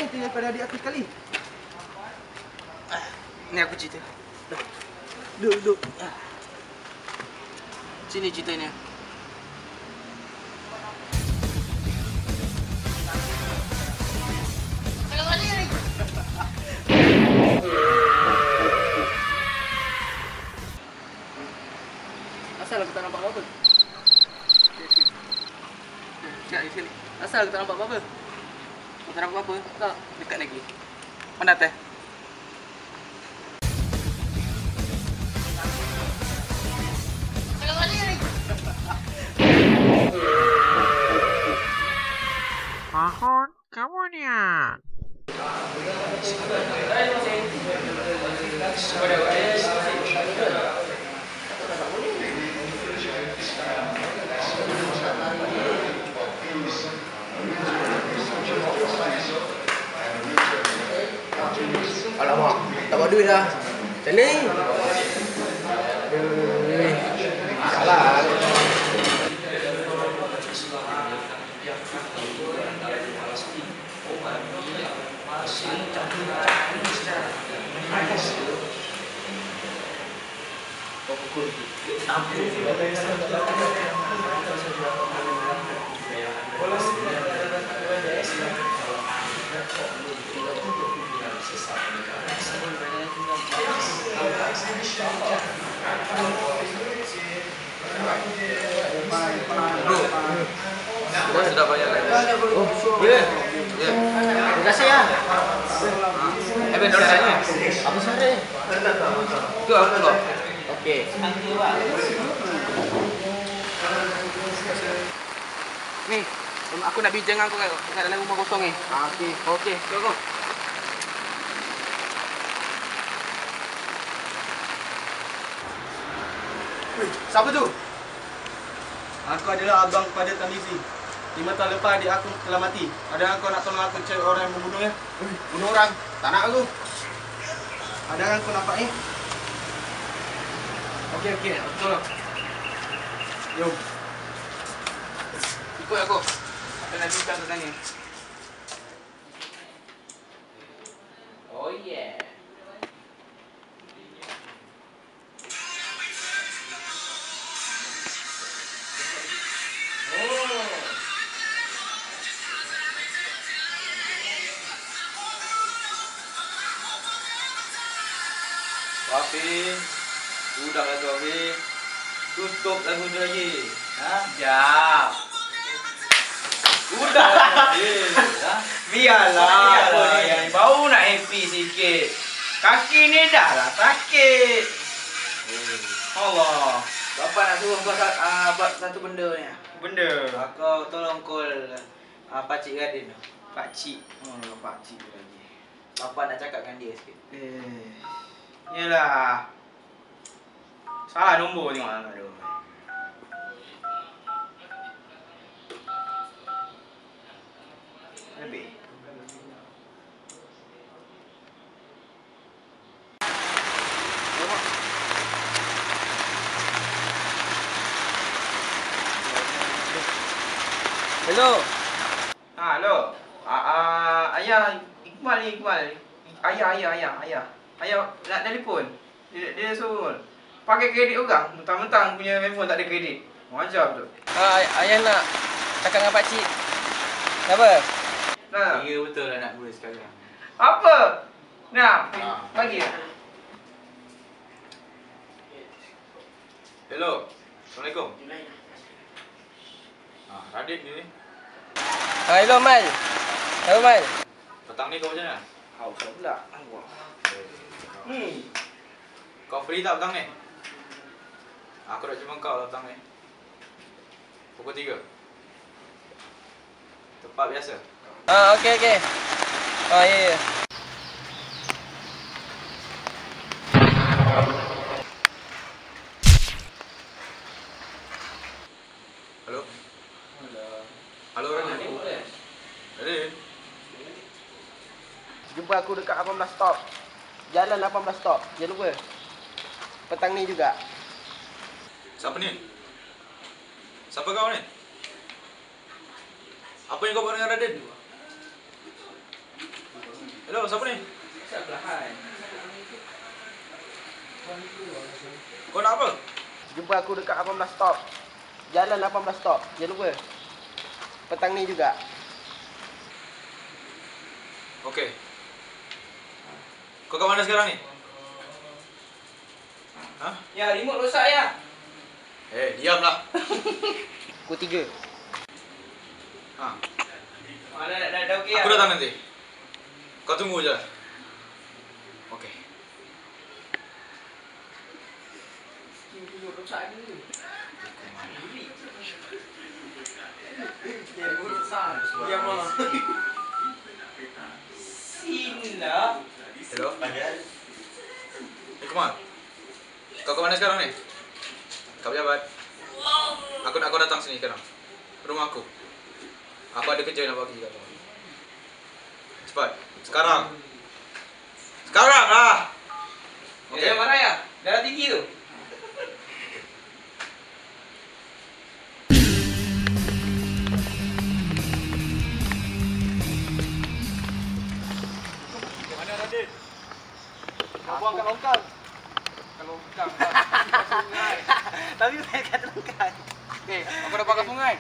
itu daripada adik aku sekali. Ni aku cerita. Duduk. Sini ceritanya. Asal aku tak nampak apa-apa. Sekali. Asal aku tak nampak apa-apa. Aku tak nampak apa-apa. Tak, dekat lagi. Mana teh? Mohon kemudian. Alamak, tak bawa duit dah. Macam ni? Salah. Bro, sudah bayar lagi. Oh, ya. Ya. Terima kasih ya. Eben syaratnya. Apa syarat? Tu aku loh. Okey. Ni, aku nak bincang dengan kau kat dalam rumah kosong ni. Okey. Okey, go. Siapa tu? Aku adalah abang kepada Tamizi. 5 tahun lepas adik aku telah mati. Adakah kau nak tolong aku cari orang yang membunuhnya? Bunuh orang? Tak nak aku. Adakah kau nampak ni? Okey, aku tolong. Jom. Ikut aku. Aku nak bincang tentang ni. Oh yeah. Wafi, udahlah tu Wafi. Tutup lagu tu lagi. Ha? Jap. Udahlah. Ha? Biarlah. Yang baru nak happy sikit. Kaki ni dah lah sakit. Allah. Bapa nak suruh kau buat satu benda ni. Benda. Kau tolong call Pakcik Radin tu. Pakcik. Pakcik lagi. Bapa nak cakap dengan dia sikit. Yelah. Salah nombor tengok lah. Aduh. Lebih. Hello. Hello. Ayah Iqmal ni Iqmal. Ayah. Ayah nak telefon. Dia suruh pakai kredit orang. Mentang-mentang punya handphone tak ada kredit. Wajar betul. Ayah nak cakap dengan pakcik. Kenapa? Nah. Ya betul lah nak boleh sekarang. Apa? Nah, bagi. Hello. Assalamualaikum. Radit ni. Hello Mal. Hello Mal. Petang ni kau macam mana? Haus pula. Kau free tak petang ni? Aku nak jumpa kau lah petang ni. Pukul 3. Tempat biasa. Okey. Ya. Halo? Halo Radit. Radit. Jumpa aku dekat 18 stop. Jalan 18 stop. Jangan lupa. Petang ni juga. Siapa ni? Siapa kau ni? Apa yang kau buat dengan Radin? Hello, siapa ni? Sebelahan. Kau nak apa? Jumpa aku dekat 18 stop. Jalan 18 stop. Jangan lupa. Petang ni juga. Okey. Kau kat mana sekarang ni? Ha? Ya, remote rosak ya. Diamlah. Pukul 3. Ha. Dah okey ya. Aku datang nanti. Kau tunggu je. Okey. Remote rosak ni. Diam lah. Sila. Hello. Kumar. Kau ke mana sekarang ni? Kat pejabat. Aku nak kau datang sini sekarang. Rumah aku. Aku ada kerja nak bagi kat kau. Cepat. Sekarang. Sekarang lah. Okay. Jangan marah ya. Darah tinggi tu. Mana Radit? Kau buang kat longkang. Kalau bukan kat sungai. Tapi saya kat longkang. Okey, aku dah pakai sungai.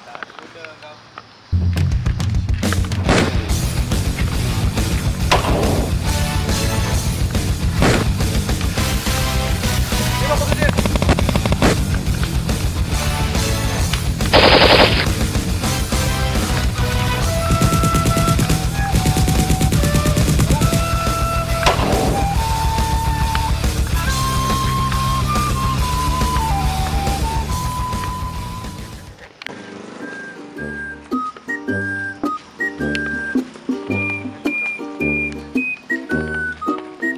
Tak ada kau.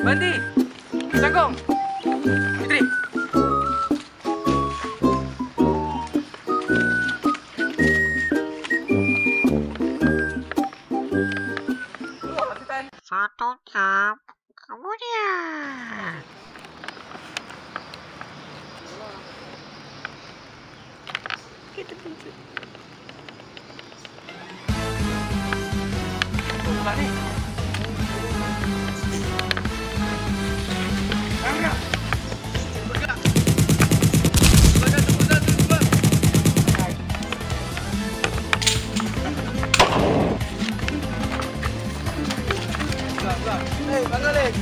Bandi. Sangkong. Fitri. Satu jam kemudian. Buka ni. Hei, Bang Alex.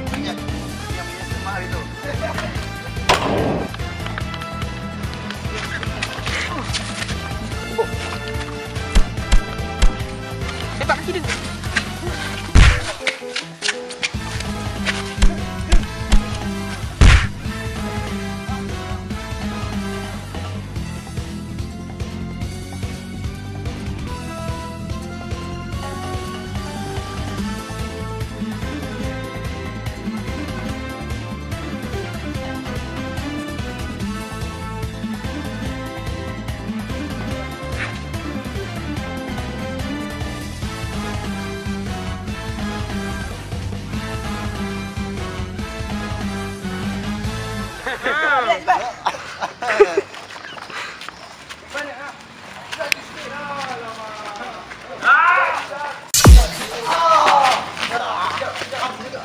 Yang punya semua hari tu. Tembak kaki dia.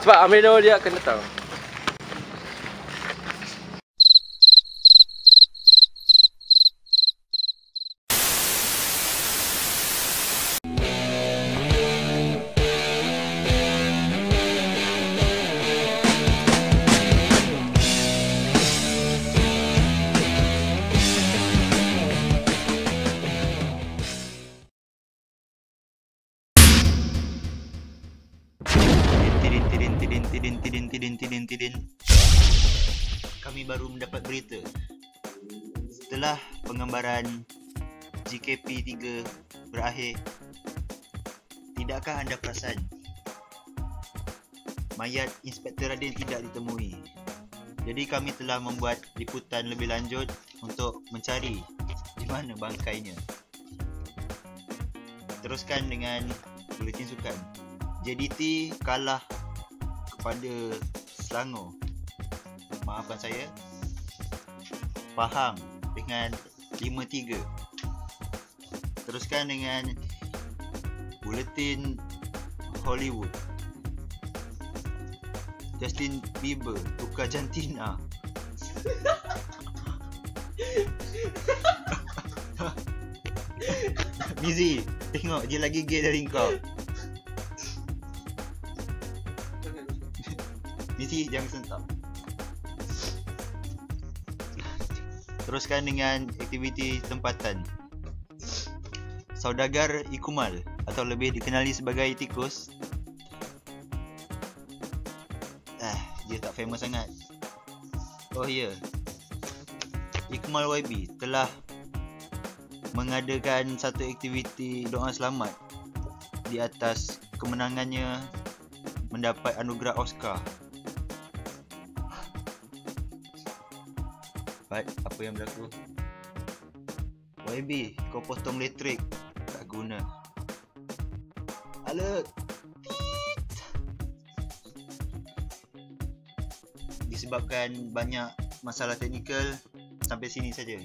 Cepat ambil dulu dia akan datang. Kami baru mendapat berita. Setelah pengembaraan GKP 3 berakhir, tidakkah anda perasan mayat Inspektor Radin tidak ditemui? Jadi kami telah membuat liputan lebih lanjut untuk mencari di mana bangkainya. Teruskan dengan buletin sukan. JDT kalah kepada Selangor. Maafkan saya. Pahang dengan 5-3. Teruskan dengan Buletin Hollywood. Justin Bieber tukar jantina. Mizi, tengok dia lagi gay dari kau. Mizi, jangan sentak. Teruskan dengan aktiviti tempatan. Saudagar Ikumal atau lebih dikenali sebagai tikus. Dia tak famous sangat. Oh ya, Ikmal YB telah mengadakan satu aktiviti doa selamat di atas kemenangannya mendapat anugerah Oscar. Baik, apa yang berlaku? YB, kau potong elektrik. Tak guna. Alert. Disebabkan banyak masalah teknikal, sampai sini saja.